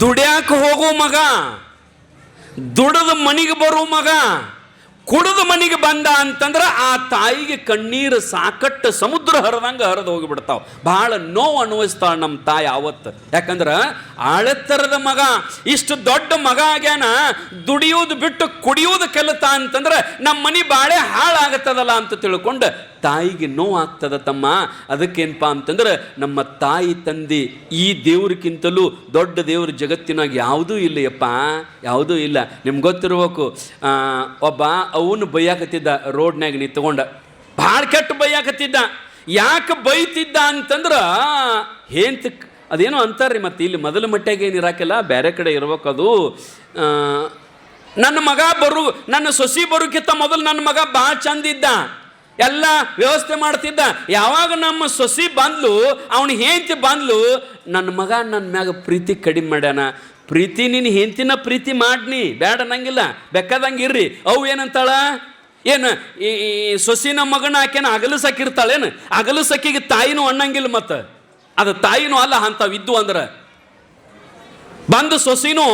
ದುಡ್ಯಾಕ ಹೋಗೋ ಮಗ, ದುಡದ ಮನಿಗೆ ಬರೋ ಮಗ, ಕುಡದ ಮನಿಗೆ ಬಂದ ಅಂತಂದ್ರೆ ಆ ತಾಯಿಗೆ ಕಣ್ಣೀರು ಸಾಕಟ್ಟು ಸಮುದ್ರ ಹರಿದಂಗೆ ಹರಿದು ಹೋಗಿಬಿಡ್ತಾವ. ಭಾಳ ನೋವು ಅನುಭವಿಸ್ತಾಳ ನಮ್ಮ ತಾಯಿ ಆವತ್ತು. ಯಾಕಂದ್ರೆ ಆಳೆತ್ತರದ ಮಗ, ಇಷ್ಟು ದೊಡ್ಡ ಮಗ ಆಗ್ಯಾನ, ದುಡಿಯೋದು ಬಿಟ್ಟು ಕುಡಿಯೋದು ಕೆಲತ ಅಂತಂದ್ರೆ ನಮ್ಮ ಮನೆ ಬಾಳೆ ಹಾಳಾಗತ್ತದಲ್ಲ ಅಂತ ತಿಳ್ಕೊಂಡು ತಾಯಿಗೆ ನೋವು ಆಗ್ತದ ತಮ್ಮ. ಅದಕ್ಕೇನಪ್ಪ ಅಂತಂದ್ರೆ ನಮ್ಮ ತಾಯಿ ತಂದೆ ಈ ದೇವ್ರಿಗಿಂತಲೂ ದೊಡ್ಡ ದೇವ್ರ ಜಗತ್ತಿನಾಗ ಯಾವುದೂ ಇಲ್ಲಯ್ಯಪ್ಪ, ಯಾವುದೂ ಇಲ್ಲ. ನಿಮ್ಗೆ ಗೊತ್ತಿರ್ಬೇಕು, ಒಬ್ಬ ಅವನು ಬೈಯಾಕತ್ತಿದ್ದ ರೋಡ್ನಾಗ ನಿಂತ್ಕೊಂಡ, ಭಾಳ ಕೆಟ್ಟ ಬೈಯಾಕತ್ತಿದ್ದ. ಯಾಕೆ ಬೈತಿದ್ದ ಅಂತಂದ್ರೆ ಅದೇನೋ ಅಂತಾರ್ರಿ, ಮತ್ತು ಇಲ್ಲಿ ಮೊದಲ ಮಟ್ಟಿಗೆ ಏನು ಇರಾಕಿಲ್ಲ, ಬೇರೆ ಕಡೆ ಇರ್ಬೇಕದು. ನನ್ನ ಮಗ ನನ್ನ ಸೊಸಿ ಬರೋಕ್ಕಿಂತ ಮೊದಲು ನನ್ನ ಮಗ ಭಾಳ ಚಂದಿದ್ದ, ಎಲ್ಲ ವ್ಯವಸ್ಥೆ ಮಾಡ್ತಿದ್ದ. ಯಾವಾಗ ನಮ್ಮ ಸೊಸಿ ಬಂದ್ಲು, ಅವನು ಹೆಂಡತಿ ಬಂದ್ಲು, ನನ್ನ ಮಗ ನನ್ನ ಮ್ಯಾಗ ಪ್ರೀತಿ ಕಡಿಮೆ ಮಾಡ್ಯಾನ. ಪ್ರೀತಿ ನೀನು ಹೆಂಡತಿನ ಪ್ರೀತಿ ಮಾಡ್ನಿ, ಬೇಡ ನಂಗಿಲ್ಲ, ಬೇಕಾದಂಗೆ ಇರ್ರಿ. ಅವು ಏನಂತಾಳ, ಏನು ಈ ಸೊಸಿನ ಮಗನ ಆಕೆನ ಅಗಲು ಸಕ್ಕಿರ್ತಾಳೇನು? ಅಗಲು ಸಕ್ಕಿಗೆ ತಾಯಿನೂ ಅನ್ನಂಗಿಲ್ಲ, ಮತ್ತು ಅದು ತಾಯಿನೂ ಅಲ್ಲ ಅಂತಾವ್ ಇದ್ದು ಅಂದ್ರೆ. ಬಂದು ಸೊಸಿನೂ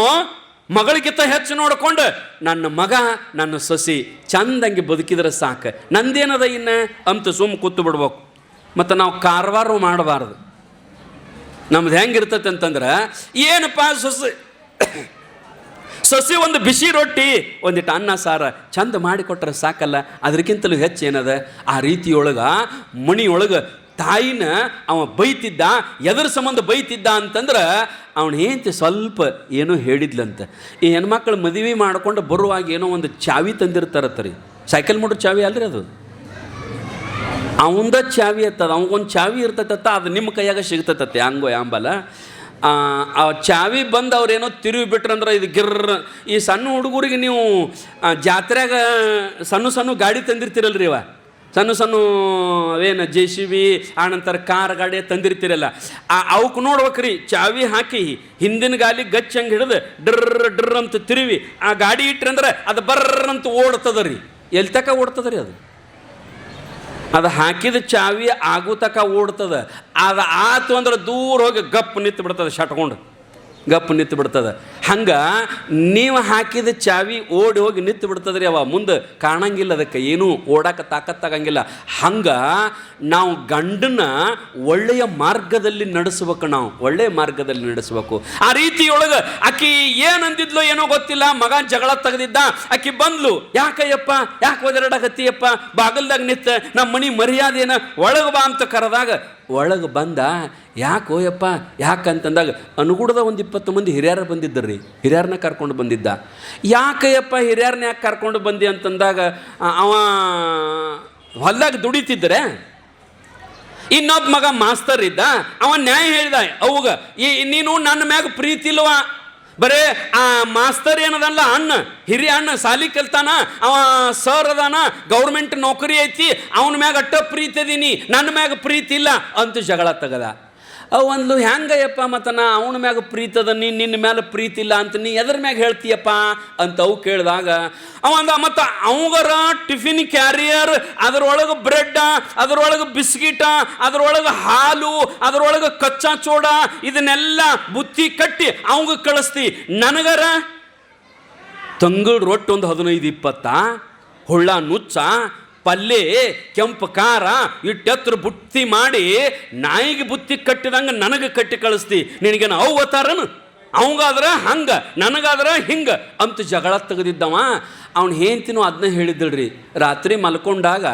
ಮಗಳಿಗಿಂತ ಹೆಚ್ಚು ನೋಡ್ಕೊಂಡು ನನ್ನ ಮಗ ನನ್ನ ಸೊಸಿ ಚಂದಂಗೆ ಬದುಕಿದ್ರೆ ಸಾಕು, ನಂದೇನದ ಇನ್ನು ಅಂತ ಸುಮ್ಮ ಕೂತು ಬಿಡ್ಬೇಕು. ಮತ್ತು ನಾವು ಕಾರವಾರ ಮಾಡಬಾರ್ದು. ನಮ್ದು ಹೆಂಗಿರ್ತೈತೆ ಅಂತಂದ್ರೆ, ಏನಪ್ಪ ಸೊಸಿ ಒಂದು ಬಿಸಿ ರೊಟ್ಟಿ ಒಂದಿಟ್ಟು ಅನ್ನ ಸಾರ ಚಂದ ಮಾಡಿಕೊಟ್ರೆ ಸಾಕಲ್ಲ, ಅದಕ್ಕಿಂತಲೂ ಹೆಚ್ಚು ಏನದ. ಆ ರೀತಿಯೊಳಗೆ ಮಣಿಯೊಳಗೆ ತಾಯಿನ ಅವ ಬೈತಿದ್ದ. ಎದರ ಸಂಬಂಧ ಬೈತಿದ್ದ ಅಂತಂದ್ರೆ, ಅವನು ಹೆಂಡತಿ ಸ್ವಲ್ಪ ಏನೋ ಹೇಳಿದ್ಲಂತ. ಈ ಹೆಣ್ಮಕ್ಳು ಮದುವೆ ಮಾಡ್ಕೊಂಡು ಬರುವಾಗ ಏನೋ ಒಂದು ಚಾವಿ ತಂದಿರ್ತಾರತ್ತರಿ, ಸೈಕಲ್ ಮೋಟ್ರ್ ಚಾವಿ ಅಲ್ರಿ ಅದು, ಅವಂದ ಚಾವಿ ಇರ್ತದ, ಅವಂಗೊಂದು ಚಾವಿ ಇರ್ತೈತ, ಅದು ನಿಮ್ಮ ಕೈಯಾಗ ಸಿಗ್ತೈತೆ ಹಂಗೋ ಯಾಂಬಲ್ಲ. ಆ ಚಾವಿ ಬಂದು ಅವ್ರೇನೋ ತಿರುವಿ ಬಿಟ್ರಂದ್ರೆ ಇದು ಗಿರ್ರ. ಈ ಸಣ್ಣ ಹುಡುಗರಿಗೆ ನೀವು ಜಾತ್ರೆಯಾಗ ಸಣ್ಣ ಗಾಡಿ ತಂದಿರ್ತೀರಲ್ರಿ, ಇವ ಸಣ್ಣ ಅವೇನು JCB ಆನಂತರ ಕಾರ್ ಗಾಡಿ ತಂದಿರ್ತೀರಲ್ಲ, ಅವಕ್ಕೆ ನೋಡ್ಬೇಕ್ರಿ, ಚಾವಿ ಹಾಕಿ ಹಿಂದಿನ ಗಾಲಿ ಗಚ್ಚಂಗೆ ಹಿಡಿದು ಡ್ರ ಅಂತ ತಿರುವಿ ಆ ಗಾಡಿ ಇಟ್ರಂದ್ರೆ ಅದು ಬರ್ರಂತ ಓಡ್ತದ ರೀ. ಎಲ್ಲಿ ತಕ ಓಡ್ತದ ರೀ ಅದು ಹಾಕಿದ ಚಾವಿ ಆಗೋ ತಕ ಓಡ್ತದ. ಅದು ಆತು ಅಂದ್ರೆ ದೂರ ಹೋಗಿ ಗಪ್ ನಿಂತು ಬಿಡ್ತದೆ, ಶಟ್ಕೊಂಡು ಗಪ್ ನಿಂತು ಬಿಡ್ತದೆ. ಹಂಗೆ ನೀವು ಹಾಕಿದ ಚಾವಿ ಓಡಿ ಹೋಗಿ ನಿಂತು ಬಿಡ್ತದ್ರಿ, ಅವ ಮುಂದೆ ಕಾಣಂಗಿಲ್ಲ, ಅದಕ್ಕೆ ಏನೂ ಓಡಾಕ ತಾಕತ್ತಾಗಂಗಿಲ್ಲ. ಹಂಗೆ ನಾವು ಗಂಡನ ಒಳ್ಳೆಯ ಮಾರ್ಗದಲ್ಲಿ ನಡೆಸ್ಬೇಕು, ನಾವು ಒಳ್ಳೆಯ ಮಾರ್ಗದಲ್ಲಿ ನಡೆಸ್ಬೇಕು. ಆ ರೀತಿಯೊಳಗೆ ಆಕಿ ಏನಂದಿದ್ಲೋ ಏನೋ ಗೊತ್ತಿಲ್ಲ, ಮಗ ಜಗಳ ತೆಗೆದಿದ್ದ, ಆಕಿ ಬಂದ್ಲು, ಯಾಕಯ್ಯಪ್ಪ ಯಾಕೆ ಒದರಾಡಕತ್ತೀಯಪ್ಪ, ಬಾಗಲ್ದಾಗ ನಿಂತ ನಮ್ಮ ಮನೆ ಮರ್ಯಾದೆನ ಒಳಗೆ ಬಾ ಅಂತ ಕರೆದಾಗ ಒಳಗೆ ಬಂದ. ಯಾಕೆ ಓಯಪ್ಪ ಯಾಕಂತಂದಾಗ ಅನುಗುಣದ ಒಂದು 20 ಮಂದಿ ಹಿರಿಯರು ಬಂದಿದ್ದರ್ರಿ, ಹಿರಿಯರನ್ನ ಕರ್ಕೊಂಡು ಬಂದಿದ್ದ. ಯಾಕಯ್ಯಪ್ಪ ಹಿರಿಯರನ್ನ ಯಾಕೆ ಕರ್ಕೊಂಡು ಬಂದಿ ಅಂತಂದಾಗ, ಅವ ಹೊಲ್ದಾಗ ದುಡಿತಿದ್ರೆ, ಇನ್ನೊಬ್ಬ ಮಗ ಮಾಸ್ತರ್ ಇದ್ದ, ಅವ ನ್ಯಾಯ ಹೇಳಿದ ಅವಾಗ, ನೀನು ನನ್ನ ಮ್ಯಾಗ ಪ್ರೀತಿ ಇಲ್ವಾ, ಬರೇ ಆ ಮಾಸ್ತರ್ ಏನದಲ್ಲ ಅಣ್ಣ, ಹಿರಿಯ ಅಣ್ಣ, ಸಾಲಿ ಕಲ್ತಾನ, ಅವ ಸರ್ ಅದಾನ, ಗೌರ್ಮೆಂಟ್ ನೌಕರಿ ಐತಿ, ಅವನ ಮ್ಯಾಗ ಅಟ್ಟ ಪ್ರೀತಿ ಅದೀನಿ, ನನ್ನ ಮ್ಯಾಗ ಪ್ರೀತಿ ಇಲ್ಲ ಅಂತ ಜಗಳ ತಗದ. ಒಂದು ಹೆಂಗಯ್ಯಪ್ಪ, ಮತ್ತು ನಾ ಅವನ ಮ್ಯಾಗ ಪ್ರೀತಿ ಅದ, ನಿನ್ನ ಮ್ಯಾಲ ಪ್ರೀತಿ ಇಲ್ಲ ಅಂತ ನೀ ಎದ್ರ ಮ್ಯಾಗ ಹೇಳ್ತೀಯಪ್ಪ ಅಂತ ಅವು ಕೇಳಿದಾಗ ಅವಂದ, ಮತ್ತು ಅವಂಗರ ಟಿಫಿನ್ ಕ್ಯಾರಿಯರ್, ಅದರೊಳಗೆ ಬ್ರೆಡ್ಡ, ಅದರೊಳಗೆ ಬಿಸ್ಕಿಟ, ಅದರೊಳಗೆ ಹಾಲು, ಅದರೊಳಗೆ ಕಚ್ಚಾ ಚೋಡ, ಇದನ್ನೆಲ್ಲ ಬುತ್ತಿ ಕಟ್ಟಿ ಅವಂಗ ಕಳಿಸ್ತಿ. ನನಗರ ತಂಗಳು ರೊಟ್ಟಿ ಒಂದು 15-20, ಹುಳ್ಳ ನುಚ್ಚ, ಪಲ್ಲೆ, ಕೆಂಪು ಖಾರ ಇಟ್ಟೆತ್ರ ಬುತ್ತಿ ಮಾಡಿ ನಾಯಿಗೆ ಬುತ್ತಿ ಕಟ್ಟಿದಂಗೆ ನನಗೆ ಕಟ್ಟಿ ಕಳಿಸ್ತಿ. ನಿನಗೇನು ಅವು ಅವತಾರನು, ಅವಂಗಾದ್ರೆ ಹಂಗೆ, ನನಗಾದ್ರೆ ಹಿಂಗೆ ಅಂತ ಜಗಳ ತೆಗೆದಿದ್ದವ. ಅವ್ನು ಹೆಂಡ್ತಿನೂ ಅದನ್ನ ಹೇಳಿದ್ದಳ್ರಿ, ರಾತ್ರಿ ಮಲ್ಕೊಂಡಾಗ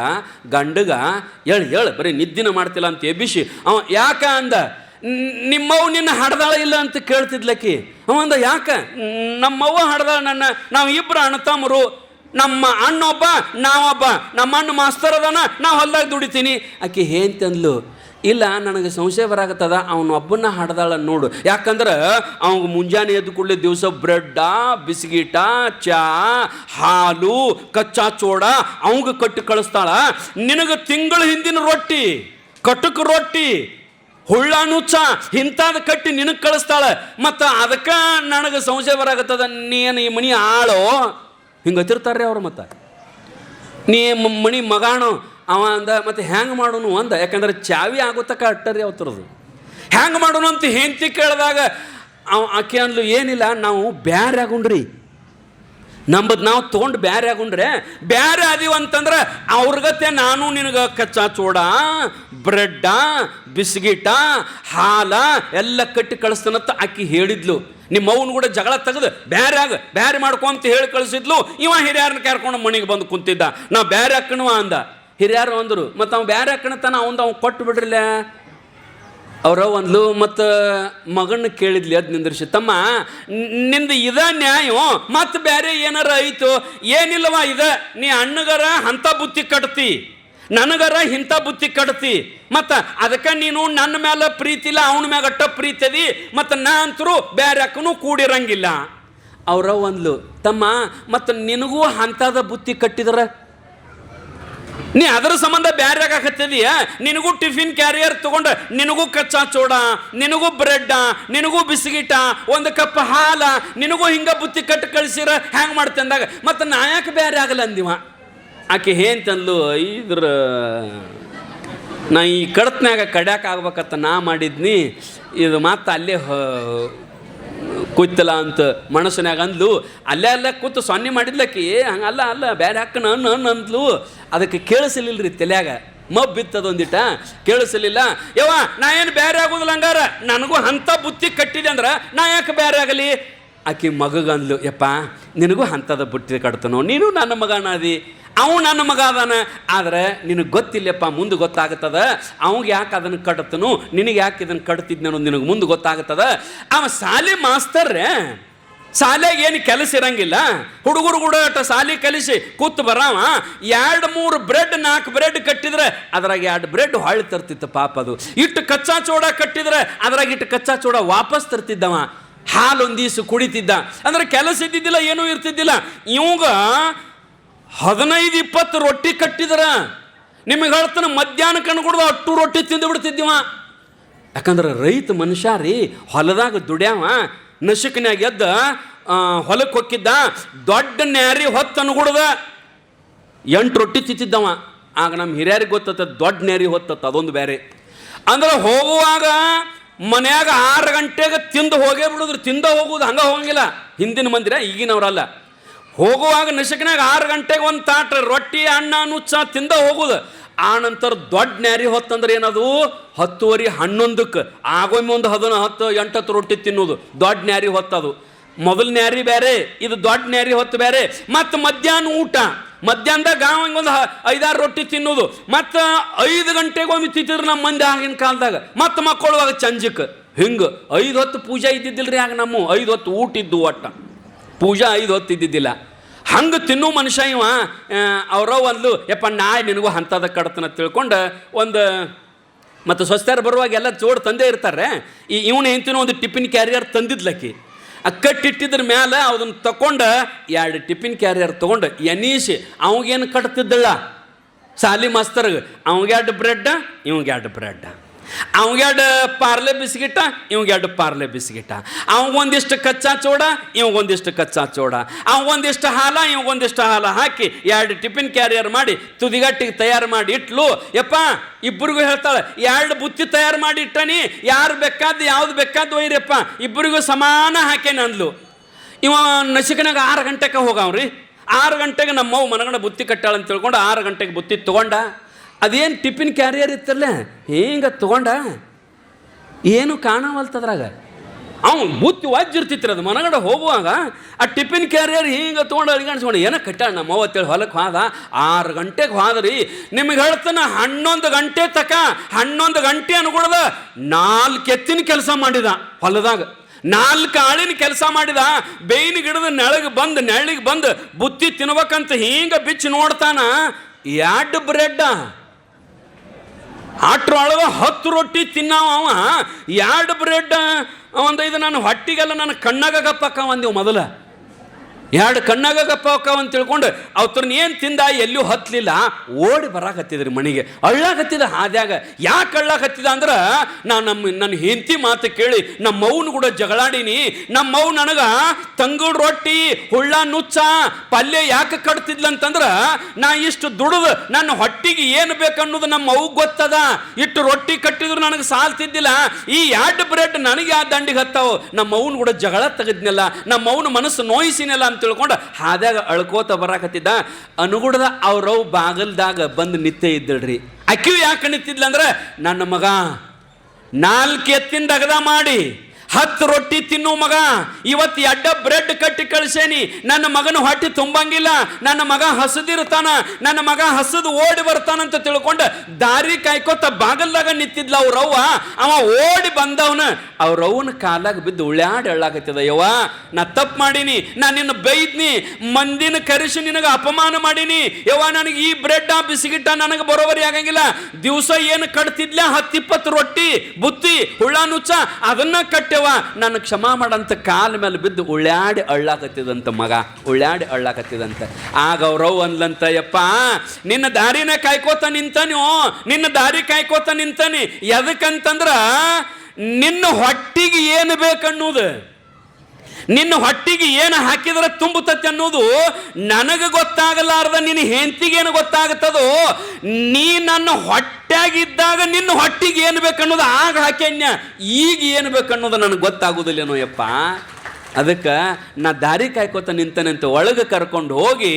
ಗಂಡಗ ಹೇಳು ಬರೀ ನಿದ್ದಿನ ಮಾಡ್ತಿಲ್ಲ ಅಂತ ಎಬ್ಬಿಸಿ ಅವ ಯಾಕ ಅಂದ, ನಿಮ್ಮವ್ವ ನಿನ್ನ ಹಡ್ದಾಳ ಇಲ್ಲ ಅಂತ ಕೇಳ್ತಿದ್ಲಕ್ಕಿ. ಅವಂದ ಯಾಕ, ನಮ್ಮವ್ವ ಹಡ್ದಾಳ ನನ್ನ, ನಾವು ಇಬ್ಬರು ಅಣ್ಣತಮ್ಮರು, ನಮ್ಮ ಅಣ್ಣೊಬ್ಬ ನಾವೊಬ್ಬ, ನಮ್ಮ ಅಣ್ಣ ಮಾಸ್ತರ್ ಅದಾನ, ನಾವು ಹೊಲ್ದಾಗ ದುಡಿತೀನಿ. ಆಕೆ ಹೇಂತಂದ್ಲು, ಇಲ್ಲ ನನಗೆ ಸಂಶಯ ಬರಾಗತ್ತದ, ಅವನೊಬ್ಬನ ಹಡ್ದಾಳ ನೋಡು, ಯಾಕಂದ್ರೆ ಅವಂಗೆ ಮುಂಜಾನೆ ಎದ್ದು ಕೂಡಲೇ ದಿವಸ ಬ್ರೆಡ್ಡ, ಬಿಸ್ಕಿಟ, ಚಾ, ಹಾಲು, ಕಚ್ಚಾ ಚೋಡ ಅವಂಗೆ ಕಟ್ಟಿ ಕಳಿಸ್ತಾಳ. ನಿನಗೆ ತಿಂಗಳ ಹಿಂದಿನ ರೊಟ್ಟಿ, ಕಟಕ್ ರೊಟ್ಟಿ, ಹುಳ್ಳ ನುಚ್ಚ ಇಂಥದ್ದು ಕಟ್ಟಿ ನಿನಗೆ ಕಳಿಸ್ತಾಳೆ. ಮತ್ತು ಅದಕ್ಕೆ ನನಗೆ ಸಂಶಯ ಬರಾಗತ್ತದ, ನೀನು ಈ ಮನೆ ಆಳೋ ಹಿಂಗೆ ಹತ್ತಿರ್ತಾರ್ರಿ ಅವ್ರು. ಮತ್ತು ನೀ ಮಣಿ ಮಗಾಣೋ ಅವ ಅಂದ. ಮತ್ತು ಹ್ಯಾಂಗೆ ಮಾಡೋನು ಅಂದ, ಯಾಕಂದ್ರೆ ಚಾವಿ ಆಗೋತಕ್ಕ ಅಟ್ಟರಿ ಅವತ್ತರದು. ಹ್ಯಾಂಗೆ ಮಾಡೋನು ಅಂತ ಹೆಂಡತಿ ಕೇಳಿದಾಗ ಆಕೆ ಅಂದ್ಲು, ಏನಿಲ್ಲ ನಾವು ಬ್ಯಾರೆ ಆಗುಣ್ರಿ, ನಂಬದು ನಾವು ತೊಗೊಂಡು ಬ್ಯಾರೆ ಆಗುಂಡ್ರೆ ಬ್ಯಾರೆ ಅದೀವಿ ಅಂತಂದ್ರೆ ಅವ್ರಿಗತ್ತೆ ನಾನು ನಿನಗೆ ಕಚ್ಚಾ ಚೂಡ, ಬ್ರೆಡ್ಡ, ಬಿಸ್ಕಿಟ, ಹಾಲ ಎಲ್ಲ ಕಟ್ಟಿ ಕಳಿಸ್ತಾನಂತ ಆಕಿ ಹೇಳಿದ್ಲು. ನಿಮ್ಮ ಅವ್ನು ಕೂಡ ಜಗಳ ತೆಗೆದು ಬ್ಯಾರೆ ಮಾಡ್ಕೊಂತ ಹೇಳಿ ಕಳಿಸಿದ್ಲು. ಇವ ಹಿರಿಯರನ್ನ ಕರ್ಕೊಂಡು ಮನೆಗೆ ಬಂದು ಕುಂತಿದ್ದ. ನಾ ಬ್ಯಾರೆ ಹಾಕಣವ ಅಂದ. ಹಿರಿಯರು ಅಂದರು, ಮತ್ತು ಅವ್ನು ಬ್ಯಾರೆ ಹಾಕಣತಾನ ಅವ್ನು ಕೊಟ್ಟು ಬಿಡ್ರಿಲ್ಲ. ಅವ್ರ ಒಂದ್ಲು ಮತ್ತು ಮಗನ ಕೇಳಿದ್ಲಿ, ಅದು ನಿಂದ್ರಿಸಿ, ತಮ್ಮ ನಿಂದು ಇದ ನ್ಯಾಯ ಮತ್ತು ಬೇರೆ ಏನಾರ ಐತು? ಏನಿಲ್ಲವ, ನೀ ಅಣ್ಣಗರ ಅಂಥ ಬುತ್ತಿ ಕಟ್ತಿ, ನನಗರ ಇಂಥ ಬುತ್ತಿ ಕಟ್ತಿ, ಮತ್ತು ಅದಕ್ಕೆ ನೀನು ನನ್ನ ಮೇಲೆ ಪ್ರೀತಿ ಇಲ್ಲ, ಅವನ ಮ್ಯಾಗ ಅಟ್ಟ ಪ್ರೀತಿ ಅದಿ, ಮತ್ತು ನಾ ಅಂತರೂ ಬೇರೆ ಅಕ್ಕನೂ ಕೂಡಿರಂಗಿಲ್ಲ. ಅವ್ರ ಒಂದ್ಲು, ತಮ್ಮ ಮತ್ತು ನಿನಗೂ ಅಂಥದ ಬುತ್ತಿ ಕಟ್ಟಿದ್ರ ನೀ ಅದರ ಸಂಬಂಧ ಬ್ಯಾರೆ ಆಗಾಕತ್ತಿದೀಯ. ನಿನಗೂ ಟಿಫಿನ್ ಕ್ಯಾರಿಯರ್ ತಗೊಂಡು ನಿನಗೂ ಕಚ್ಚಾ ಚೋಡ, ನಿನಗೂ ಬ್ರೆಡ್ಡ, ನಿನಗೂ ಬಿಸ್ಕಿಟ, ಒಂದು ಕಪ್ ಹಾಲ, ನಿನಗೂ ಹಿಂಗ ಬುತ್ತಿ ಕಟ್ಟು ಕಳಿಸಿರ ಹ್ಯಾಂಗೆ ಮಾಡ್ತೆ ಅಂದಾಗ ಮತ್ತು ನಾ ಯಾಕೆ ಬ್ಯಾರೆ ಆಗಲ್ಲ ಅಂದಿವ. ಆಕೆ ಅಂತಂದ್ಲು, ನಾ ಈ ಕಡತ್ನಾಗ ಕಡ್ಯಾಕ ಆಗ್ಬೇಕತ್ತ ನಾ ಮಾಡಿದ್ನಿ, ಇದು ಮಾತ್ರ ಅಲ್ಲೇ ಕೂತಲ್ಲ ಅಂತ ಮನಸ್ಸಿನಾಗ ಅಂದ್ಲು. ಅಲ್ಲೇ ಕೂತು ಸೊನ್ನೆ ಮಾಡಿದ್ಲಕ್ಕಿ, ಹಂಗಲ್ಲ ಬ್ಯಾರೆ ಹಾಕಣ ಅಂದ್ಲು. ಅದಕ್ಕೆ ಕೇಳಿಸಲಿಲ್ಲ ತಲೆಯಾಗ, ಮಬ್ಬಿತ್ತದೊಂದಿಟ ಕೇಳಿಸಲಿಲ್ಲ. ಯವ್ವ ನಾ ಏನು ಬೇರೆ ಆಗೋದಿಲ್ಲ, ಹಂಗಾರ ನನಗೂ ಅಂಥ ಬುತ್ತಿ ಕಟ್ಟಿದೆ ಅಂದ್ರೆ ನಾ ಯಾಕೆ ಬೇರೆ ಆಗಲಿ? ಆಕೆ ಮಗಗಂದ್ಲು, ಯಪ್ಪ ನಿನಗೂ ಅಂಥದ ಬುತ್ತಿ ಕಟ್ತನೋ, ನೀನು ನನ್ನ ಮಗನ ಅದಿ, ಅವು ನನ್ನ ಮಗ ಅದಾನ, ಆದರೆ ನಿನಗೆ ಗೊತ್ತಿಲ್ಲಪ್ಪ, ಮುಂದೆ ಗೊತ್ತಾಗುತ್ತದ ಅವಂಗೆ ಯಾಕೆ ಅದನ್ನು ಕಟ್ತನು, ನಿನಗೆ ಯಾಕೆ ಇದನ್ನು ಕಟ್ತಿದ್ನ ಅನ್ನೋದು ನಿನಗೆ ಮುಂದೆ ಗೊತ್ತಾಗುತ್ತದ. ಅವ ಸಾಲಿ ಮಾಸ್ತರ್ರೆ, ಶಾಲೆಗೆ ಏನು ಕೆಲಸ ಇರಂಗಿಲ್ಲ, ಹುಡುಗರು ಕೂಡ ಶಾಲೆ ಕಲಿಸಿ ಕೂತು ಬರಾವ 2-3 ಬ್ರೆಡ್ 4 ಬ್ರೆಡ್ ಕಟ್ಟಿದ್ರೆ ಅದ್ರಾಗ 2 ಬ್ರೆಡ್ ಹೊಳ್ಳಿ ತರ್ತಿತ್ತು ಪಾಪ. ಅದು ಇಟ್ಟು ಕಚ್ಚಾ ಚೋಡ ಕಟ್ಟಿದ್ರೆ ಅದ್ರಾಗ ಇಟ್ಟು ಕಚ್ಚಾ ಚೋಡ ವಾಪಸ್ ತರ್ತಿದ್ದವ, ಹಾಲು ಒಂದೀಸು ಕುಡಿತಿದ್ದ. ಅಂದ್ರೆ ಕೆಲಸ ಇದ್ದಿದ್ದಿಲ್ಲ, ಏನೂ ಇರ್ತಿದ್ದಿಲ್ಲ. ಇವಾಗ 15-20 ರೊಟ್ಟಿ ಕಟ್ಟಿದ್ರ ನಿಮಗೆ ಹೇಳ್ತಾನೆ, ಮಧ್ಯಾಹ್ನ ಕಣ್ಣು ಕುಡ್ದು ಅಟ್ಟು ರೊಟ್ಟಿ ತಿಂದು ಬಿಡ್ತಿದ್ದೀವ. ಯಾಕಂದ್ರೆ ರೈತ ಮನುಷ್ಯ ರೀ, ಹೊಲದಾಗ ದುಡ್ಯಾವ, ನಶಿಕನ್ಯಾಗ ಎದ್ದ ಹೊಲಕ್ಕೆ ಹೊಕ್ಕಿದ್ದ, ದೊಡ್ಡ ನ್ಯಾರಿ ಹೊತ್ತು ಅನ್ಗುಡ್ದ 8 ರೊಟ್ಟಿ ತಿಂತಿದ್ದವ. ಆಗ ನಮ್ಮ ಹಿರಿಯರಿಗೆ ಗೊತ್ತತ್ತ ದೊಡ್ಡ ನ್ಯಾರಿ ಹೊತ್ತತ್ತ, ಅದೊಂದು ಬೇರೆ. ಅಂದ್ರೆ ಹೋಗುವಾಗ ಮನ್ಯಾಗ 6 ಗಂಟೆಗೆ ತಿಂದು ಹೋಗೇ ಬಿಡೋದ್ರು, ತಿಂದ ಹೋಗುದು ಹಂಗೆ ಹೋಗಂಗಿಲ್ಲ. ಹಿಂದಿನ ಮಂದಿರ, ಈಗಿನವ್ರಲ್ಲ. ಹೋಗುವಾಗ ನಶಕನಾಗ 6 ಗಂಟೆಗೆ ಒಂದು ತಾಟ ರೊಟ್ಟಿ ಅನ್ನ ನುಚ್ಚ ತಿಂದ ಹೋಗುದು. ಆ ನಂತರ ದೊಡ್ಡ ನ್ಯಾರಿ ಹೊತ್ತಂದ್ರೆ ಏನದು 10:30-11ಕ್ಕೆ ಆಗೊಮ್ಮೆ ಒಂದು 10-8 ರೊಟ್ಟಿ ತಿನ್ನೋದು ದೊಡ್ಡ ನ್ಯಾರಿ ಹೊತ್ತದು. ಮೊದಲು ನ್ಯಾರಿ ಬೇರೆ, ಇದು ದೊಡ್ಡ ನ್ಯಾರಿ ಹೊತ್ತು ಬೇರೆ. ಮತ್ತು ಮಧ್ಯಾಹ್ನ ಊಟ, ಮಧ್ಯಾಹ್ನದಾಗ ಒಂದು 5-6 ರೊಟ್ಟಿ ತಿನ್ನೋದು. ಮತ್ತು 5 ಗಂಟೆಗೆ ಒಮ್ಮೆ ತಿಂತಿದ್ರು ನಮ್ಮ ಮಂದಿ ಆಗಿನ ಕಾಲದಾಗ. ಮತ್ತು ಮಕ್ಕಳುವಾಗ ಚಂಜಕ್ಕೆ ಹಿಂಗೆ 5 ಹೊತ್ತು ಪೂಜೆ ಇದ್ದಿದ್ದಿಲ್ರಿ. ಆಗ ನಮ್ಮ 5 ಹೊತ್ತು ಊಟ ಇದ್ದು, ಒಟ್ಟ ಪೂಜಾ 5 ಹೊತ್ತು ಇದ್ದಿದ್ದಿಲ್ಲ. ಹಂಗೆ ತಿನ್ನೋ ಮನುಷ್ಯ ಇವ. ಅವರ ಒಂದು ಯಪ್ಪ ನಾಯಿ ನಿನಗೂ ಅಂಥದ ಕಡ್ತನ ತಿಳ್ಕೊಂಡು ಒಂದು ಮತ್ತು ಸ್ವಸ್ಥರು ಬರುವಾಗ ಎಲ್ಲ ಜೋಡು ತಂದೇ ಇರ್ತಾರೆ. ಇವನು ಹೆಂತಿನೋ ಒಂದು ಟಿಫಿನ್ ಕ್ಯಾರಿಯರ್ ತಂದಿದ್ಲಕ್ಕಿ, ಕಟ್ಟಿಟ್ಟಿದ್ರ ಮೇಲೆ ಅದನ್ನು ತಗೊಂಡು 2 ಟಿಫಿನ್ ಕ್ಯಾರಿಯರ್ ತೊಗೊಂಡು ಎನೀಸಿ ಅವಾಗೇನು ಕಟ್ತಿದ್ದಳ ಸಾಲಿ ಮಾಸ್ತರ್ಗೆ, ಅವಂಗೆ 2 ಬ್ರೆಡ್ಡ, ಇವಂಗೆ 2 ಬ್ರೆಡ್ಡ, ಅವಂಗೆ 2 ಪಾರ್ಲೆ ಬಿಸ್ಕಿಟ, ಇವಂಗೆ 2 ಪಾರ್ಲೆ ಬಿಸ್ಕಿಟ, ಅವಂಗೊಂದಿಷ್ಟು ಕಚ್ಚಾ ಚೋಡ, ಇವಂಗೊಂದಿಷ್ಟು ಕಚ್ಚಾ ಚೋಡ, ಅವಂಗೊಂದಿಷ್ಟು ಹಾಲ, ಇವಂಗೊಂದಿಷ್ಟು ಹಾಲ ಹಾಕಿ 2 ಟಿಫಿನ್ ಕ್ಯಾರಿಯರ್ ಮಾಡಿ ತುದಿಗಟ್ಟಿಗೆ ತಯಾರು ಮಾಡಿ ಇಟ್ಲು. ಯಪ್ಪ ಇಬ್ಬರಿಗೂ ಹೇಳ್ತಾಳೆ, 2 ಬುತ್ತಿ ತಯಾರು ಮಾಡಿ ಇಟ್ಟನಿ, ಯಾರು ಬೇಕಾದ್ದು ಯಾವ್ದು ಬೇಕಾದ್ದು ಒಯ್ಯಪ್ಪ, ಇಬ್ಬರಿಗೂ ಸಮಾನ ಹಾಕೇನೆ ಅಂದ್ಲು. ಇವ ನಸಿಕನಾಗ 6 ಗಂಟೆಗೆ ಹೋಗವ್ರಿ. 6 ಗಂಟೆಗೆ ನಮ್ಮವ್ವ ಮನಗಂಡ ಬುತ್ತಿ ಕಟ್ಟಾಳ ಅಂತ ತಿಳ್ಕೊಂಡು 6 ಗಂಟೆಗೆ ಬುತ್ತಿ ತೊಗೊಂಡ. ಅದೇನು ಟಿಫಿನ್ ಕ್ಯಾರಿಯರ್ ಇತ್ತಲ್ಲ ಹಿಂಗೆ ತೊಗೊಂಡ, ಏನು ಕಾಣವಲ್ತದ್ರಾಗ. ಅವ್ನು ಬುತ್ತಿ ವಾಜ್ಜಿರ್ತಿತ್ತು. ಅದು ಮನಗಡೆ ಹೋಗುವಾಗ ಆ ಟಿಫಿನ್ ಕ್ಯಾರಿಯರ್ ಹಿಂಗೆ ತೊಗೊಂಡು ಅಡಿಗಾಣಿಸ್ಕೊಂಡು ಏನೋ ಕಟ್ಟಾಳ ನಮ್ಮ ಅವತ್ತೇಳಿ ಹೊಲಕ್ಕೆ ಹೋದ. 6 ಗಂಟೆಗೆ ಹೋದ್ರಿ. ನಿಮಗೆ ಹೇಳ್ತಾನೆ 11 ಗಂಟೆ ತಕ 11 ಗಂಟೆ ಅನ್ಕೊಳ್ದ 4 ಎತ್ತಿನ ಕೆಲಸ ಮಾಡಿದ ಹೊಲದಾಗ. 4 ಆಳಿನ ಕೆಲಸ ಮಾಡಿದ. ಬೇಯಿನ ಗಿಡದ ನೆಳಿಗೆ ಬಂದು ಬುತ್ತಿ ತಿನ್ಬೇಕಂತ ಹಿಂಗೆ ಬಿಚ್ಚಿ ನೋಡ್ತಾನ, 2 ಬ್ರೆಡ್ಡ ಅಟ್ರೊಳಗೆ 10 ರೊಟ್ಟಿ ತಿನ್ನಾವ. ಅವ 2 ಬ್ರೆಡ್ ಒಂದು ಇದು ನಾನು ಹೊಟ್ಟಿಗೆಲ್ಲ ನನ್ನ ಕಣ್ಣಾಗ ಗಪ್ಪಕ್ಕ ಅಂದೆವು ಮೊದಲು. ಎರಡು ಕಣ್ಣಾಗ ಗಪ್ಪ ಹೋಕ್ಕವ ಅಂತ ತಿಳ್ಕೊಂಡು ಅವ್ರನ್ನ ಏನು ತಿಂದ ಎಲ್ಲೂ ಹತ್ತಲಿಲ್ಲ, ಓಡಿ ಬರಾಕತ್ತಿದ್ರಿ ಮನೆಗೆ. ಅಳ್ಳಾಕತ್ತಿದ ಹಾದ್ಯಾಗ. ಯಾಕೆ ಅಳ್ಳಾಕತ್ತಿದ ಅಂದ್ರೆ ನನ್ನ ಹೆಂಡತಿ ಮಾತು ಕೇಳಿ ನಮ್ಮವ್ನು ಕೂಡ ಜಗಳಾಡೀನಿ. ನಮ್ಮವ್ ನನಗೆ ತಂಗುಡ್ ರೊಟ್ಟಿ ಹುಳ್ಳ ನುಚ್ಚ ಪಲ್ಯ ಯಾಕೆ ಕಟ್ತಿದ್ಲಂತಂದ್ರೆ ನಾ ಇಷ್ಟು ದುಡಿದು ನನ್ನ ಹೊಟ್ಟಿಗೆ ಏನು ಬೇಕನ್ನೋದು ನಮ್ಮ ಅವ್ಗೆ ಗೊತ್ತದ. ಇಟ್ಟು ರೊಟ್ಟಿ ಕಟ್ಟಿದ್ರು ನನಗೆ ಸಾಲ್ತಿದ್ದಿಲ್ಲ. ಈ 2 ಬ್ರೆಡ್ ನನಗೆ ಆ ದಂಡಿಗೆ ಹತ್ತಾವು. ನಮ್ಮ ಅವ್ನು ಕೂಡ ಜಗಳ ತೆಗೆದ್ನಲ್ಲ, ನಮ್ಮ ಅವ್ನ ಮನಸ್ಸು ನೋಯಿಸಿನಲ್ಲ ಅಂತ ತಿಳ್ಕೊಂಡು ಹಾದ್ಯಾಗ ಅಳ್ಕೋತ ಬರಾಕತ್ತಿದ್ದ. ಅನುಗುಣದ ಅವ್ರವ್ ಬಾಗಲ್ದಾಗ ಬಂದು ನಿತ್ಯ ಇದ್ದಳ್ರಿ. ಅಕ್ಕಿಯು ಯಾಕೆ ನಿಂತಿದ್ಲಂದ್ರೆ ನನ್ನ ಮಗ 4 ಎತ್ತಿನ ದಗದ ಮಾಡಿ 10 ರೊಟ್ಟಿ ತಿನ್ನು ಮಗ, ಇವತ್ತು 2 ಬ್ರೆಡ್ ಕಟ್ಟಿ ಕಳಿಸೇನಿ. ನನ್ನ ಮಗನ ಹೊಟ್ಟೆ ತುಂಬಂಗಿಲ್ಲ, ನನ್ನ ಮಗ ಹಸದಿರ್ತಾನ, ನನ್ನ ಮಗ ಹಸದು ಓಡಿ ಬರ್ತಾನಂತ ತಿಳ್ಕೊಂಡು ದಾರಿ ಕಾಯ್ಕೋತ ಬಾಗಲ್ದಾಗ ನಿಂತಿದ್ಲ ಅವ್ರವ್ವ. ಅವ ಓಡಿ ಬಂದವನ ಅವ್ರವ್ವನ ಕಾಲಾಗ ಬಿದ್ದು ಉಳ್ಯಾಡಿ ಎಳ್ಳಾಕತ್ತದ. ಯವ್ವ ನಾ ತಪ್ಪು ಮಾಡೀನಿ, ನಾ ನಿನ್ನ ಬೈದ್ನಿ, ಮಂದಿನ ಕರೆಸಿ ನಿನಗೆ ಅಪಮಾನ ಮಾಡೀನಿ. ಯವ್ವ ನನಗೆ ಈ ಬ್ರೆಡ್ ಬಿಸಿಗಿಟ್ಟ ನನಗೆ ಬರೋಬರಿ ಆಗಂಗಿಲ್ಲ. ದಿವಸ ಏನು ಕಟ್ತಿದ್ಲ 10-20 ರೊಟ್ಟಿ ಬುತ್ತಿ ಹುಳ್ಳ ನುಚ್ಚ ಅದನ್ನ ಕಟ್ಟೆವ, ನಾನು ಕ್ಷಮಾ ಮಾಡಂತ ಕಾಲ ಮೇಲೆ ಬಿದ್ದು ಉಳ್ಯಾಡಿ ಅಳ್ಳಾಕತ್ತಿದಂತ ಮಗ, ಉಳ್ಯಾಡಿ ಅಳ್ಳಾಕತ್ತಿದಂತ. ಆಗ ಅವ್ರವ್ ಅಂದ್ಲಂತ, ಯಪ್ಪ ನಿನ್ನ ದಾರಿನ ಕಾಯ್ಕೋತ ನಿಂತಾನೋ, ನಿನ್ನ ದಾರಿ ಕಾಯ್ಕೋತ ನಿಂತಾನೆ. ಎದಕ್ಕಂತಂದ್ರ ನಿನ್ನ ಹೊಟ್ಟಿಗೆ ಏನು ಬೇಕನ್ನೋದು, ನಿನ್ನ ಹೊಟ್ಟಿಗೆ ಏನು ಹಾಕಿದ್ರೆ ತುಂಬುತ್ತತ್ತೆ ಅನ್ನೋದು ನನಗೆ ಗೊತ್ತಾಗಲಾರ್ದ ನಿನ್ನ ಹೆಂಡತಿಗೇನು ಗೊತ್ತಾಗುತ್ತದೋ. ನೀ ನನ್ನ ಹೊಟ್ಟಾಗಿದ್ದಾಗ ನಿನ್ನ ಹೊಟ್ಟಿಗೆ ಏನು ಬೇಕನ್ನೋದು ಆಗ ಹಾಕ್ಯನ್ಯ, ಈಗ ಏನು ಬೇಕನ್ನೋದು ನನಗೆ ಗೊತ್ತಾಗೋದಿಲ್ಲೇನೋ ಯಪ್ಪ. ಅದಕ್ಕೆ ನಾ ದಾರಿ ಕಾಯ್ಕೋತ ನಿಂತಾನಂತ ಒಳಗೆ ಕರ್ಕೊಂಡು ಹೋಗಿ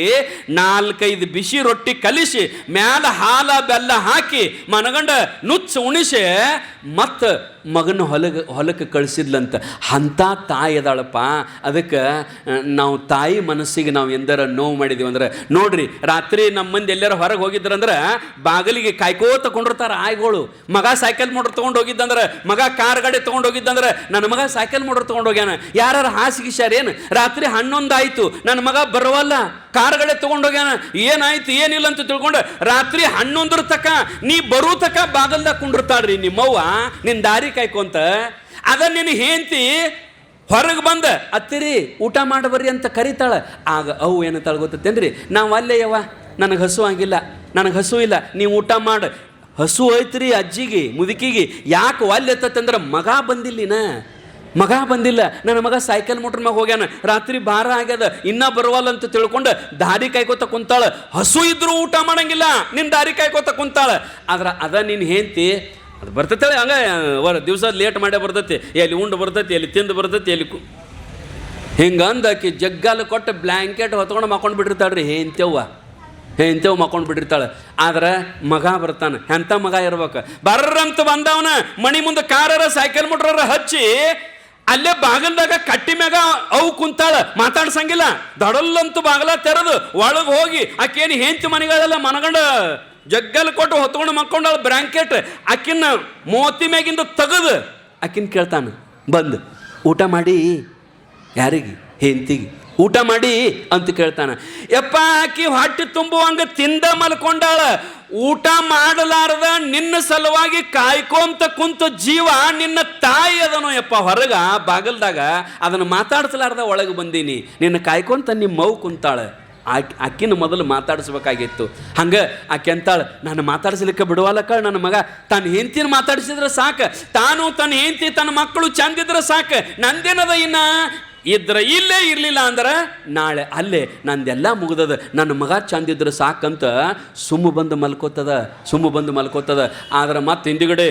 4-5 ಬಿಸಿ ರೊಟ್ಟಿ ಕಲಿಸಿ ಮ್ಯಾಲ ಹಾಲ ಬೆಲ್ಲ ಹಾಕಿ ಮನಗಂಡ ನುಚ್ಚು ಉಣಿಸಿ ಮತ್ತು ಮಗನ ಹೊಲಕ್ಕೆ ಕಳಿಸಿದ್ಲಂತ. ಅಂಥ ತಾಯಿ ಅದಾಳಪ್ಪ. ಅದಕ್ಕೆ ನಾವು ತಾಯಿ ಮನಸ್ಸಿಗೆ ನಾವು ಎಂದರ ನೋವು ಮಾಡಿದೀವಿ ಅಂದ್ರೆ ನೋಡ್ರಿ, ರಾತ್ರಿ ನಮ್ಮ ಮಂದಿ ಎಲ್ಲಾರ ಹೊರಗೆ ಹೋಗಿದ್ರಂದ್ರೆ ಬಾಗಿಲಿಗೆ ಕಾಯ್ಕೋತ ಕೊಂಡಿರ್ತಾರೆ ಆಯ್ಗಳು. ಮಗ ಸೈಕಲ್ ಮೋಟ್ರ್ ತೊಗೊಂಡು ಹೋಗಿದ್ದಂದ್ರೆ, ಮಗ ಕಾರ್ ಗಾಡಿ ತೊಗೊಂಡು ಹೋಗಿದ್ದಂದ್ರೆ ನನ್ನ ಮಗ ಸೈಕಲ್ ಮೋಟ್ರ್ ತೊಗೊಂಡು ಹೋಗ್ಯಾನ. ಯಾರು ಹಾಸಿಗಿಸ್ಯಾರೇನು? ರಾತ್ರಿ 11 ಆಯಿತು, ನನ್ನ ಮಗ ಬರವಲ್ಲ, ಕಾರ್ಗಳೇ ತೊಗೊಂಡೋಗ್ಯಾನ, ಏನಾಯ್ತು ಏನಿಲ್ಲ ಅಂತ ತಿಳ್ಕೊಂಡು ರಾತ್ರಿ 11 ತಕ ನೀ ಬರೋ ತಕ ಬಾಗಲ್ದಾಗ ಕುಂಡಿರ್ತಾಳ್ರಿ ನಿಮ್ಮವ್ವ ನಿನ್ನ ದಾರಿ ಕಾಯ್ಕೊಂತ. ಅದ ನಿನ್ನ ಹೆಂಡತಿ ಹೊರಗೆ ಬಂದ ಅತ್ತಿರಿ ಊಟ ಮಾಡಬರ್ರಿ ಅಂತ ಕರಿತಾಳ. ಆಗ ಅವು ಏನಂತಾಳ ಗೊತ್ತೇನ್ರಿ, ನಾವು ಅಲ್ಲೇ ಯವ್ವ ನನಗೆ ಹಸು ಆಗಿಲ್ಲ, ನನಗೆ ಹಸು ಇಲ್ಲ, ನೀವು ಊಟ ಮಾಡು. ಹಸು ಐತ್ರಿ ಅಜ್ಜಿಗೆ ಮುದುಕಿಗೆ. ಯಾಕೆ ಒಲ್ಲೆ ಎತ್ತಂದ್ರೆ ಮಗ ಬಂದಿಲ್ಲಿನ, ಮಗ ಬಂದಿಲ್ಲ, ನನ್ನ ಮಗ ಸೈಕಲ್ ಮೋಟ್ರ್ ಮ್ಯಾಗ ಹೋಗ್ಯಾನ, ರಾತ್ರಿ ಭಾರ ಆಗ್ಯದ, ಇನ್ನ ಬರುವಲ್ಲ ಅಂತ ತಿಳ್ಕೊಂಡು ದಾರಿ ಕಾಯ್ಕೋತ ಕುಂತಾಳ. ಹಸು ಇದ್ರೂ ಊಟ ಮಾಡಂಗಿಲ್ಲ, ನಿನ್ನ ದಾರಿ ಕಾಯ್ಕೋತ ಕುಂತಾಳ. ಆದ್ರೆ ಅದ ನಿನ್ನ ಹೆಂಡತಿ ಅದು ಬರ್ತೈತೆ ಹಂಗೆ ದಿವಸ ಲೇಟ್ ಮಾಡೇ ಬರ್ತೈತಿ, ಎಲ್ಲಿ ಉಂಡು ಬರ್ತೈತಿ, ಎಲ್ಲಿ ತಿಂದು ಬರ್ತೈತಿ, ಎಲ್ಲಿ ಹಿಂಗಂದು ಆಕಿ ಜಗ್ಗಾಲ ಕೊಟ್ಟು ಬ್ಲ್ಯಾಂಕೆಟ್ ಹೊತ್ಕೊಂಡು ಮಕ್ಕೊಂಡು ಬಿಟ್ಟಿರ್ತಾಳ್ರಿ ಹೆಂತವ್ ಮಕ್ಕೊಂಡು ಬಿಟ್ಟಿರ್ತಾಳೆ. ಆದ್ರೆ ಮಗ ಬರ್ತಾನೆ, ಎಂಥ ಮಗ ಇರ್ಬೇಕು. ಬರ್ರಂತ ಬಂದವನ ಮಣಿ ಮುಂದೆ ಕಾರರ ಸೈಕಲ್ ಮೋಟ್ರರ ಹಚ್ಚಿ ಅಲ್ಲೇ ಬಾಗಲ್ದಾಗ ಕಟ್ಟಿ ಮ್ಯಾಗ ಅವು ಕುಂತಾಳ, ಮಾತಾಡ್ಸಂಗಿಲ್ಲ. ದಡಲ್ಲಂತೂ ಬಾಗಲ ತೆರೆದು ಒಳಗೆ ಹೋಗಿ ಆಕೇನು ಹೆಂಚು ಮನೆಗಳೆಲ್ಲ ಮನಗಂಡ ಜಗ್ಗಲ್ ಕೊಟ್ಟು ಹೊತ್ಕೊಂಡು ಮಕ್ಕೊಂಡಾಳ ಬ್ಲ್ಯಾಂಕೆಟ್. ಆಕಿನ ಮೋತಿ ಮ್ಯಾಗಿಂದ ತೆಗೆದು ಆಕಿನ ಕೇಳ್ತಾನೆ ಬಂದು, ಊಟ ಮಾಡಿ ಯಾರಿಗೆ? ಹೆಂಡತಿಗೆ. ಊಟ ಮಾಡಿ ಅಂತ ಕೇಳ್ತಾನೆ. ಯಪ್ಪ ಆಕಿ ಹೊಟ್ಟೆ ತುಂಬುವಂಗ ತಿಂದ ಮಲ್ಕೊಂಡಾಳ. ಊಟ ಮಾಡಲಾರ್ದ ನಿನ್ನ ಸಲುವಾಗಿ ಕಾಯ್ಕೊಂತ ಕುಂತ ಜೀವ ನಿನ್ನ ತಾಯಿ ಅದನೋ ಯಪ್ಪ ಹೊರಗ ಬಾಗಲ್ದಾಗ. ಅದನ್ನು ಮಾತಾಡ್ಸಲಾರ್ದ ಒಳಗೆ ಬಂದೀನಿ, ನಿನ್ನ ಕಾಯ್ಕೊಂತ ನಿಮ್ಮ ಮೌ ಕುಂತಾಳ. ಆಕಿನ ಮೊದಲು ಮಾತಾಡಿಸ್ಬೇಕಾಗಿತ್ತು. ಹಂಗೆ ಆಕೆ ಅಂತಾಳ, ನಾನು ಮಾತಾಡಿಸ್ಲಿಕ್ಕೆ ಬಿಡುವಲ್ಲಕ್ಕ, ನನ್ನ ಮಗ ತನ್ನ ಹೆಂಡತಿನ ಮಾತಾಡಿಸಿದ್ರೆ ಸಾಕು, ತಾನು ತನ್ನ ಹೆಂಡತಿ ತನ್ನ ಮಕ್ಕಳು ಚಂದಿದ್ರೆ ಸಾಕು, ನಂದೇನದ ಇನ್ನ ಇದ್ರೆ ಇಲ್ಲೇ ಇರಲಿಲ್ಲ ಅಂದ್ರೆ ನಾಳೆ ಅಲ್ಲೇ ನಂದೆಲ್ಲ ಮುಗ್ದದ, ನನ್ನ ಮಗ ಚಂದಿದ್ರೆ ಸಾಕಂತ ಸುಮ್ಮ ಬಂದು ಮಲ್ಕೋತದ. ಆದ್ರೆ ಮತ್ತೆ ಹಿಂದಿಗಡೆ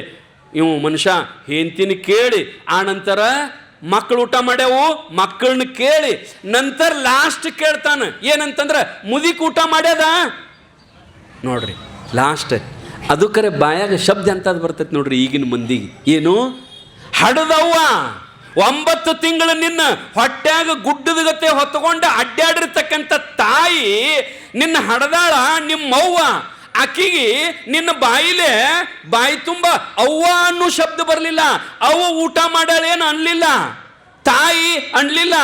ಇವು ಮನುಷ್ಯ ಹೆಂಡತಿನ ಕೇಳಿ ಆ ನಂತರ ಮಕ್ಕಳು ಊಟ ಮಾಡ್ಯಾವು, ಮಕ್ಕಳನ್ನ ಕೇಳಿ ನಂತರ ಲಾಸ್ಟ್ ಕೇಳ್ತಾನೆ ಏನಂತಂದ್ರೆ ಮುದಿಕ್ ಊಟ ಮಾಡ್ಯದ ನೋಡ್ರಿ. ಲಾಸ್ಟ್ ಅದು ಕರೆ ಬಾಯಾಗ ಶಬ್ದ ಅಂತದ್ ಬರ್ತೈತಿ ನೋಡ್ರಿ ಈಗಿನ ಮಂದಿಗೆ. ಏನು ಹಡದವ್ವ 9 ತಿಂಗಳು ನಿನ್ನ ಹೊಟ್ಟ್ಯಾಗ ಗುಡ್ಡದ ಗತೆ ಹೊತ್ಕೊಂಡು ಅಡ್ಡಾಡಿರ್ತಕ್ಕಂಥ ತಾಯಿ ನಿನ್ನ ಹಡದಾಳ ನಿಮ್ಮವ್ವ. ಆಕಿಗೆ ನಿನ್ನ ಬಾಯಿ ತುಂಬ ಅವ್ವ ಅನ್ನೋ ಶಬ್ದ ಬರಲಿಲ್ಲ. ಅವ್ವ ಊಟ ಮಾಡಾಳೇನು ಅನ್ಲಿಲ್ಲ, ತಾಯಿ ಅನ್ಲಿಲ್ಲ.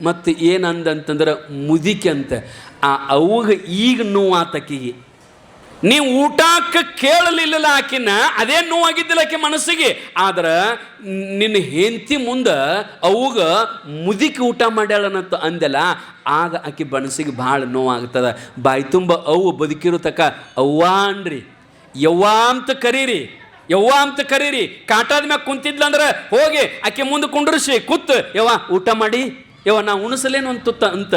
ಮತ್ತು ಏನಂದಂತಂದ್ರೆ ಮುದಿಕೆ ಅಂತ. ಆ ಅವ್ಗೆ ಈಗ ನೋವಾತಕಿಗೆ ನೀವು ಊಟಕ್ಕೆ ಕೇಳಲಿಲ್ಲ ಆಕಿನ, ಅದೇ ನೋವಾಗಿದ್ದಿಲ್ಲ ಆಕೆ ಮನಸ್ಸಿಗೆ. ಆದ್ರೆ ನಿನ್ನ ಹೆಂಡತಿ ಮುಂದೆ ಅವಾಗ ಮುದಿಕಿ ಊಟ ಮಾಡ್ಯಾಳನಂತ ಅಂದೆಲ್ಲ, ಆಗ ಆಕೆ ಮನಸ್ಸಿಗೆ ಭಾಳ ನೋವಾಗ್ತದ. ಬಾಯಿ ತುಂಬ ಅವು ಬದುಕಿರೋ ತಕ ಅವ್ವ ಅನ್ರಿ, ಯವ್ವ ಅಂತ ಕರೀರಿ, ಯವ್ವ ಅಂತ ಕರೀರಿ. ಕಾಟಾದ ಮ್ಯಾಗ ಕುಂತಿದ್ಲಂದ್ರೆ ಹೋಗಿ ಆಕೆ ಮುಂದೆ ಕುಂಡ್ರಿಸಿ ಕೂತ್, ಯವ್ವ ಊಟ ಮಾಡಿ, ಯವ್ವ ನಾ ಉಣಿಸಲೇನು ಅಂತುತ್ತ ಅಂತ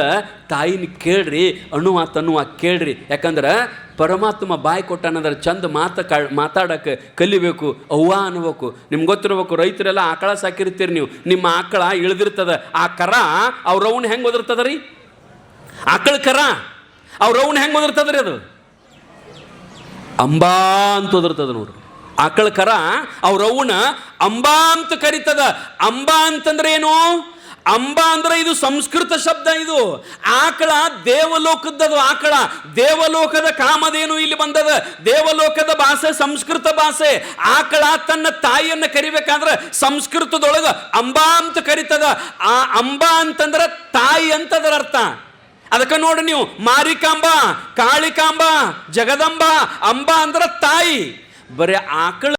ತಾಯಿನ ಕೇಳ್ರಿ, ಅಣುವ ಕೇಳ್ರಿ. ಯಾಕಂದ್ರೆ ಪರಮಾತ್ಮ ಬಾಯಿ ಕೊಟ್ಟಾನಂದ್ರೆ ಚಂದ ಮಾತಾಡಕ್ಕೆ ಕಲಿಬೇಕು, ಅವ್ವ ಅನ್ಬೇಕು. ನಿಮ್ಗೆ ಗೊತ್ತಿರ್ಬೇಕು, ರೈತರೆಲ್ಲ ಆಕಳ ಸಾಕಿರ್ತೀರಿ ನೀವು, ನಿಮ್ಮ ಆಕಳ ಇಳಿದಿರ್ತದ, ಆ ಕರ ಅವ್ರ ಅವ್ನ ಹೆಂಗೆ ಒದರ್ತದ ರೀ? ಆಕಳ ಕರ ಅವ್ರ ಅವ್ನ ಹೆಂಗೆ ಒದರ್ತದ ರೀ? ಅದು ಅಂಬಾ ಅಂತ ಒದರ್ತದ ನೋಡ್ರಿ. ಆಕಳ ಕರ ಅವ್ರ ಅವ್ನ ಅಂಬಾ ಅಂತ ಕರಿತದ. ಅಂಬಾ ಅಂತಂದ್ರೆ ಏನು? ಅಂಬಾ ಅಂದ್ರೆ ಇದು ಸಂಸ್ಕೃತ ಶಬ್ದ. ಇದು ಆಕಳ ದೇವಲೋಕದ್ದು. ಆಕಳ ದೇವಲೋಕದ ಕಾಮಧೇನು ಇಲ್ಲಿ ಬಂದದ. ದೇವಲೋಕದ ಭಾಷೆ ಸಂಸ್ಕೃತ ಭಾಷೆ. ಆಕಳ ತನ್ನ ತಾಯಿಯನ್ನು ಕರಿಬೇಕಾದ್ರೆ ಸಂಸ್ಕೃತದೊಳಗ ಅಂಬಾ ಅಂತ ಕರಿತದ. ಆ ಅಂಬಾ ಅಂತಂದ್ರೆ ತಾಯಿ ಅಂತದರ ಅರ್ಥ. ಅದಕ್ಕೆ ನೋಡಿ ನೀವು ಮಾರಿಕಾಂಬ, ಕಾಳಿಕಾಂಬ, ಜಗದಂಬ, ಅಂಬಾ ಅಂದ್ರೆ ತಾಯಿ. ಬರೀ ಆಕಳ